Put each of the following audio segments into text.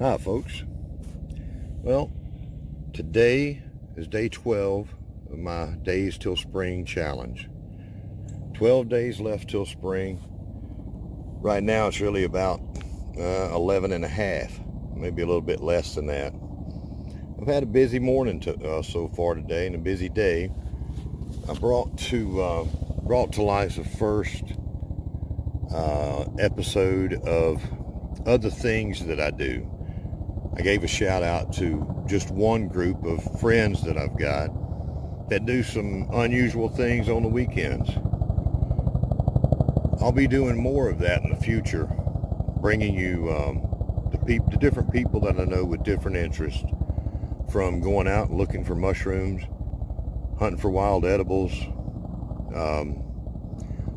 Hi folks. Well, today is day 12 of my Days Till Spring challenge. 12 days left till spring. Right now it's really about 11 and a half, maybe a little bit less than that. I've had a busy morning so far today, and a busy day. I brought to life the first episode of Other Things That I Do. I gave a shout out to just one group of friends that I've got that do some unusual things on the weekends. I'll be doing more of that in the future, bringing you the different people that I know with different interests, from going out and looking for mushrooms, hunting for wild edibles,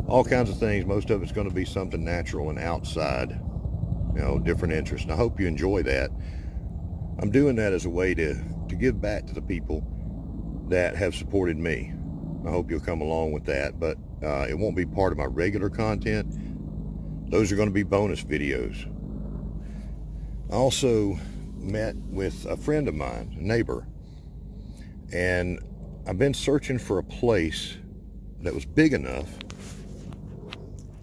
all kinds of things. Most of it's going to be something natural and outside, different interests. And I hope you enjoy that. I'm doing that as a way to give back to the people that have supported me. I hope you'll come along with that, but it won't be part of my regular content. Those are going to be bonus videos. I also met with a friend of mine, a neighbor, and I've been searching for a place that was big enough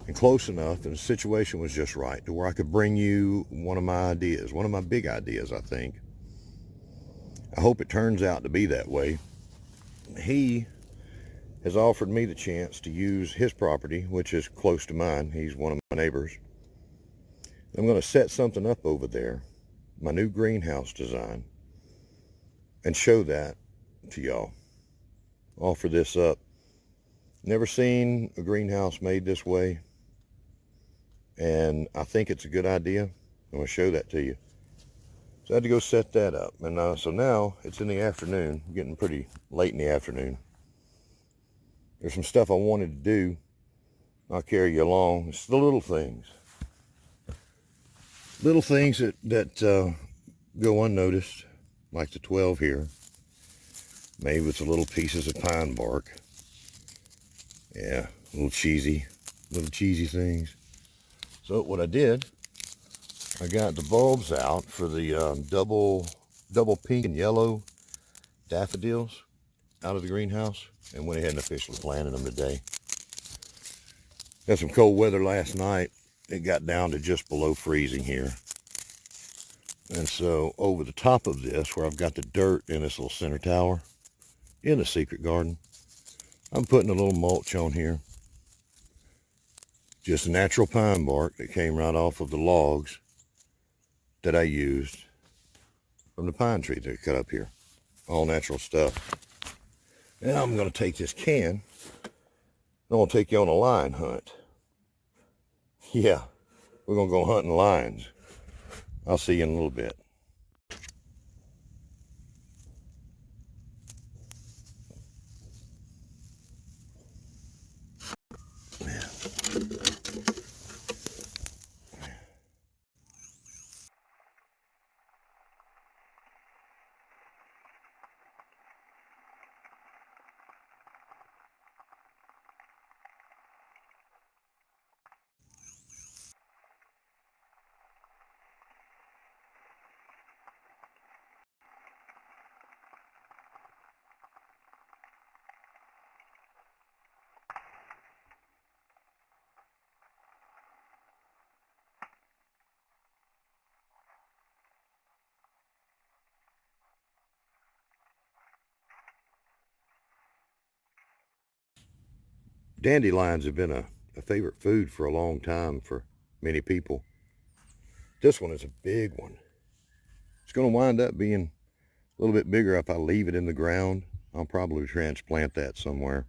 and close enough, and the situation was just right to where I could bring you one of my ideas, one of my big ideas, I think. I hope it turns out to be that way. He has offered me the chance to use his property, which is close to mine. He's one of my neighbors. I'm going to set something up over there, my new greenhouse design, and show that to y'all. Offer this up. Never seen a greenhouse made this way, and I think it's a good idea. I'm going to show that to you. So I had to go set that up, and so now it's in the afternoon, getting pretty late in the afternoon. There's some stuff I wanted to do. I'll carry you along. It's the little things that go unnoticed, like the 12 here, made with the little pieces of pine bark. Yeah, little cheesy things. So what I did, I got the bulbs out for the double pink and yellow daffodils out of the greenhouse, and went ahead and officially planted them today. Had some cold weather last night. It got down to just below freezing here. And so over the top of this, where I've got the dirt in this little center tower in the secret garden, I'm putting a little mulch on here. Just natural pine bark that came right off of the logs that I used from the pine tree that I cut up here. All natural stuff. Now I'm going to take this can. I'm going to take you on a lion hunt. Yeah, we're going to go hunting lions. I'll see you in a little bit. Dandelions have been a favorite food for a long time for many people. This one is a big one. It's going to wind up being a little bit bigger if I leave it in the ground. I'll probably transplant that somewhere.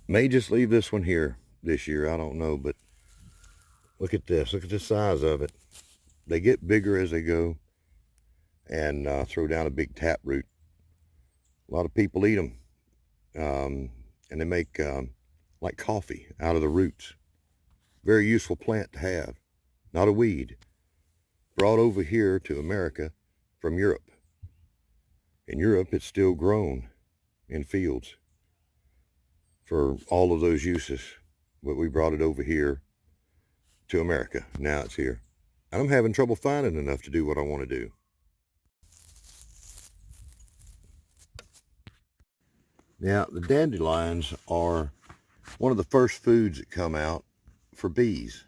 May just leave this one here this year. I don't know, but look at this. Look at the size of it. They get bigger as they go, and throw down a big taproot. A lot of people eat them, and they make like coffee out of the roots. Very useful plant to have. Not a weed. Brought over here to America from Europe. In Europe, it's still grown in fields for all of those uses. But we brought it over here to America. Now it's here. and I'm having trouble finding enough to do what I want to do. Now, the dandelions are one of the first foods that come out for bees.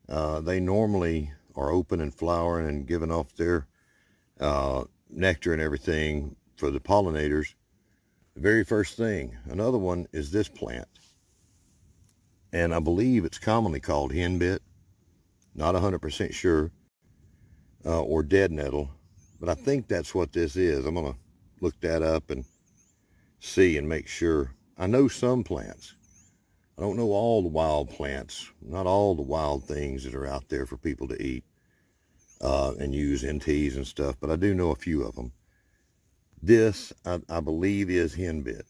They normally are open and flowering and giving off their nectar and everything for the pollinators. The very first thing. Another one is this plant. And I believe it's commonly called henbit. Not 100% sure. Or dead nettle. But I think that's what this is. I'm going to look that up and see and make sure. I know some plants. I don't know all the wild plants. Not all the wild things that are out there for people to eat and use in teas and stuff. But I do know a few of them. This, I believe, is henbit.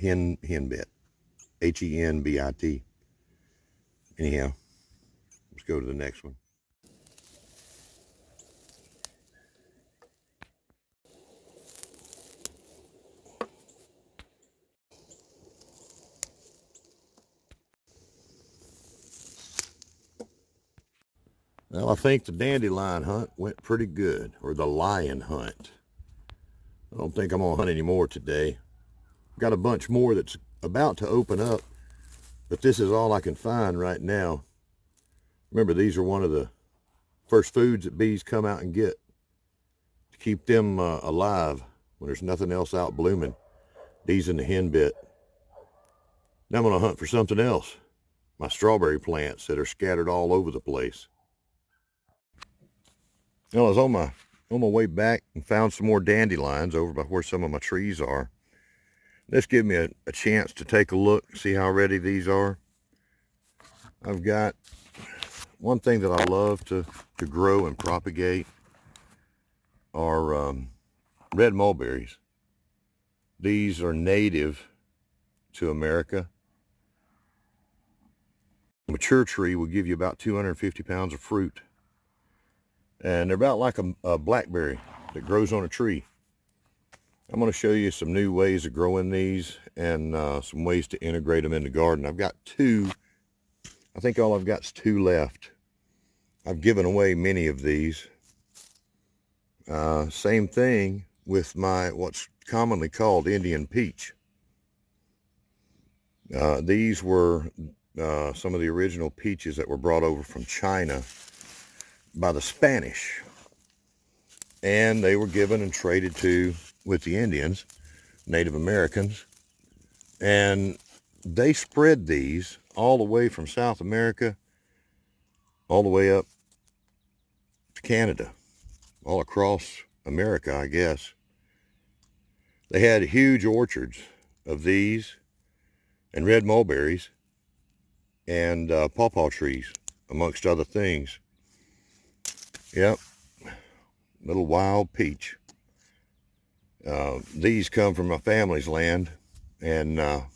Henbit. Henbit. Anyhow, let's go to the next one. Well, I think the dandelion hunt went pretty good, or the lion hunt. I don't think I'm gonna hunt any more today. Got a bunch more that's about to open up, but this is all I can find right now. Remember, these are one of the first foods that bees come out and get to keep them alive when there's nothing else out blooming. These and the henbit. Now I'm gonna hunt for something else. My strawberry plants that are scattered all over the place. Well, I was on my way back and found some more dandelions over by where some of my trees are. This gave me a chance to take a look, see how ready these are. I've got one thing that I love to grow and propagate are red mulberries. These are native to America. A mature tree will give you about 250 pounds of fruit. And they're about like a blackberry that grows on a tree. I'm going to show you some new ways of growing these and some ways to integrate them in the garden. I've got two. I think all I've got is two left. I've given away many of these. Same thing with my what's commonly called Indian peach. These were some of the original peaches that were brought over from China by the Spanish, and they were given and traded to with the Indians, Native Americans, and they spread these all the way from South America all the way up to Canada, all across America, I guess. They had huge orchards of these and red mulberries and pawpaw trees, amongst other things. Yep, little wild peach. These come from my family's land, and I'll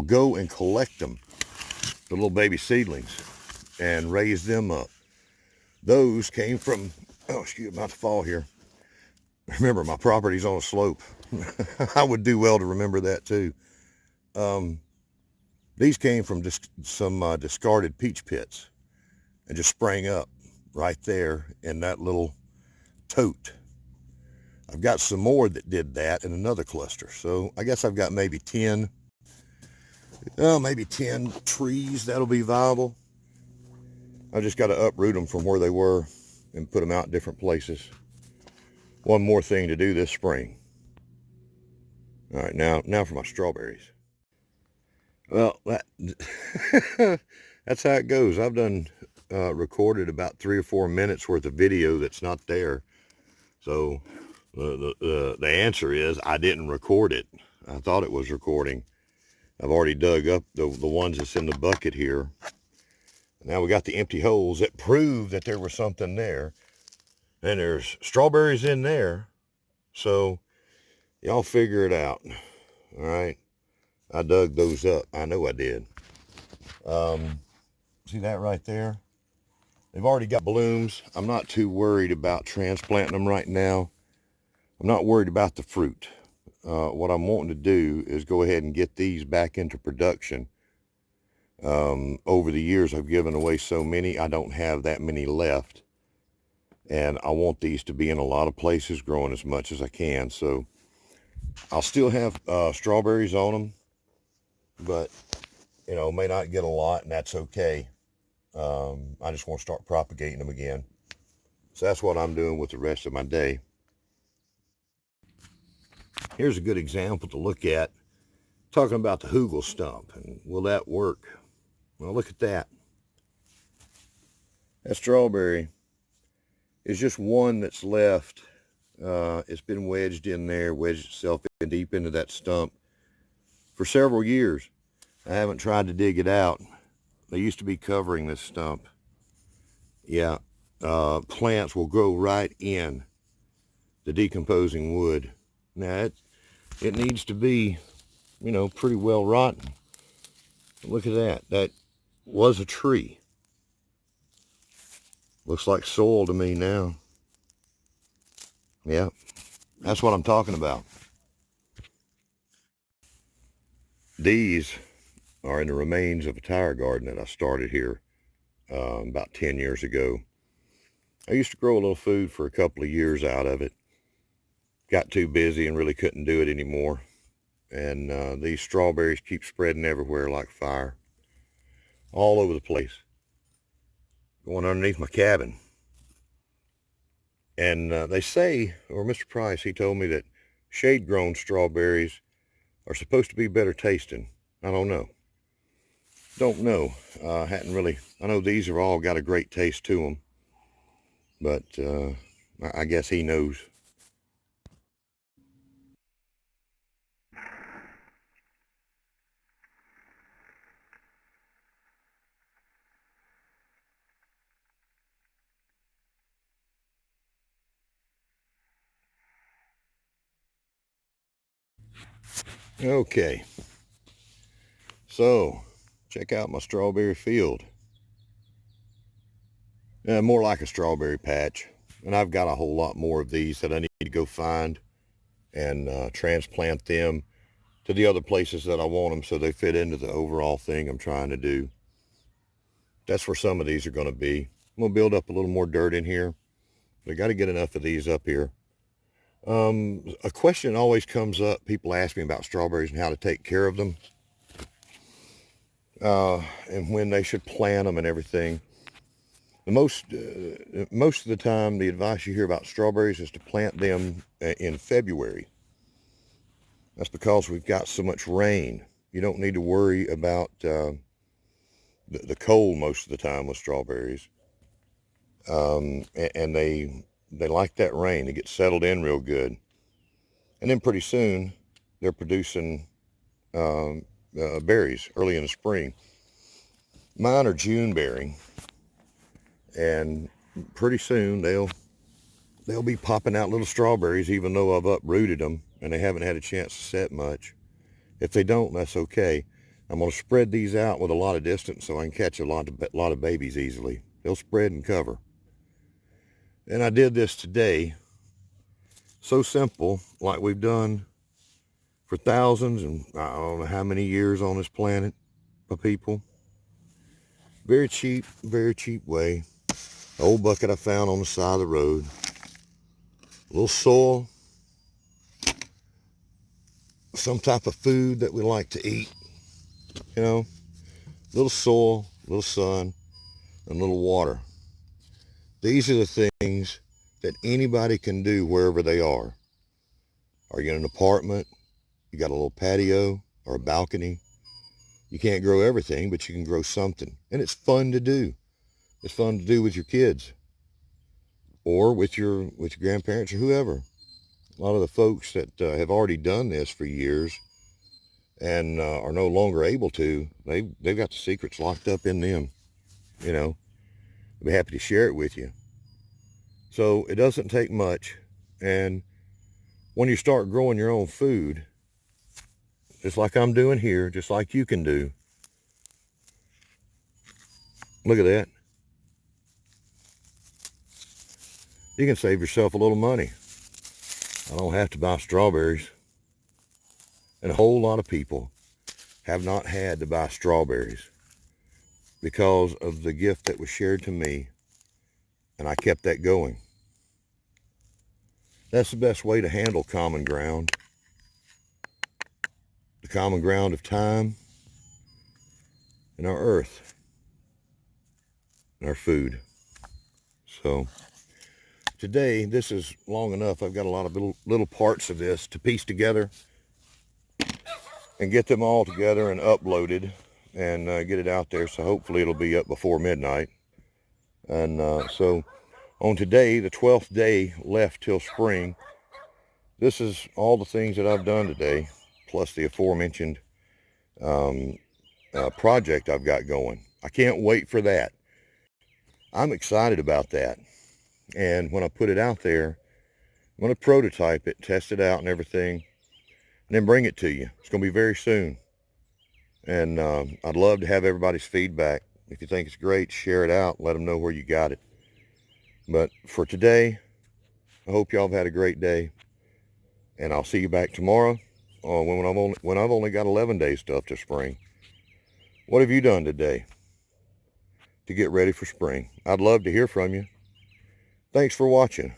go and collect them, the little baby seedlings, and raise them up. Those came from, oh, excuse me, about to fall here. Remember, my property's on a slope. I would do well to remember that too. These came from just some discarded peach pits and just sprang up right there in that little tote. I've got some more that did that in another cluster. So I guess I've got maybe 10 trees that'll be viable. I just got to uproot them from where they were and put them out in different places. One more thing to do this spring. All right, now for my strawberries. Well, that's how it goes. I've done recorded about 3 or 4 minutes worth of video that's not there. So the answer is I didn't record it. I thought it was recording. I've already dug up the ones that's in the bucket here. Now we got the empty holes that prove that there was something there. And there's strawberries in there. So y'all figure it out. All right. I dug those up. I know I did. See that right there? They've already got blooms. I'm not too worried about transplanting them right now. I'm not worried about the fruit. What I'm wanting to do is go ahead and get these back into production Over the years, I've given away so many, I don't have that many left. And I want these to be in a lot of places, growing as much as I can. So I'll still have strawberries on them, but, you know, may not get a lot, and that's okay. I just want to start propagating them again. So that's what I'm doing with the rest of my day. Here's a good example to look at, talking about the hugel stump, and will that work? Well, look at that. That strawberry is just one that's left. It's been wedged in there, wedged itself in deep into that stump for several years. I haven't tried to dig it out. They used to be covering this stump. Yeah, plants will grow right in the decomposing wood. Now, it needs to be, you know, pretty well rotten. Look at that. That was a tree. Looks like soil to me now. Yeah, that's what I'm talking about. These are in the remains of a tire garden that I started here about 10 years ago. I used to grow a little food for a couple of years out of it. Got too busy and really couldn't do it anymore. And these strawberries keep spreading everywhere like fire. All over the place. Going underneath my cabin. And they say, or Mr. Price, he told me that shade-grown strawberries are supposed to be better tasting. I don't know. Don't know. Hadn't really. I know these have all got a great taste to them, but I guess he knows. Okay, so check out my strawberry field. More like a strawberry patch, and I've got a whole lot more of these that I need to go find and transplant them to the other places that I want them so they fit into the overall thing I'm trying to do. That's where some of these are going to be. I'm going to build up a little more dirt in here. I got to get enough of these up here. A question always comes up. People ask me about strawberries and how to take care of them. And when they should plant them and everything. Most of the time, the advice you hear about strawberries is to plant them in February. That's because we've got so much rain. You don't need to worry about the cold most of the time with strawberries. And they like that rain. They get settled in real good. And then pretty soon, they're producing berries early in the spring. Mine are June bearing. And pretty soon they'll be popping out little strawberries, even though I've uprooted them and they haven't had a chance to set much. If they don't, that's okay. I'm going to spread these out with a lot of distance so I can catch a lot of babies easily. They'll spread and cover. And I did this today. So simple, like we've done for thousands and I don't know how many years on this planet of people. Very cheap way. Old bucket I found on the side of the road. A little soil. Some type of food that we like to eat. You know, little soil, little sun, and little water. These are the things that anybody can do wherever they are. Are you in an apartment? You got a little patio or a balcony? You can't grow everything, but you can grow something. And it's fun to do. It's fun to do with your kids or with your grandparents or whoever. A lot of the folks that have already done this for years and are no longer able to, they've got the secrets locked up in them, you know. I'd be happy to share it with you. So it doesn't take much. And when you start growing your own food, just like I'm doing here, just like you can do, look at that. You can save yourself a little money. I don't have to buy strawberries. And a whole lot of people have not had to buy strawberries. because of the gift that was shared to me, and I kept that going. That's the best way to handle common ground. The common ground of time and our earth and our food. So today, this is long enough. I've got a lot of little parts of this to piece together and get them all together and uploaded and get it out there. So hopefully it'll be up before midnight. And so on today, the 12th day left till spring, this is all the things that I've done today, plus the aforementioned project I've got going. I can't wait for that. I'm excited about that. And when I put it out there, I'm going to prototype it, test it out and everything, and then bring it to you. It's going to be very soon. And I'd love to have everybody's feedback. If you think it's great, share it out. Let them know where you got it. But for today, I hope y'all have had a great day. And I'll see you back tomorrow when I've only got 11 days stuff to spring. What have you done today to get ready for spring? I'd love to hear from you. Thanks for watching.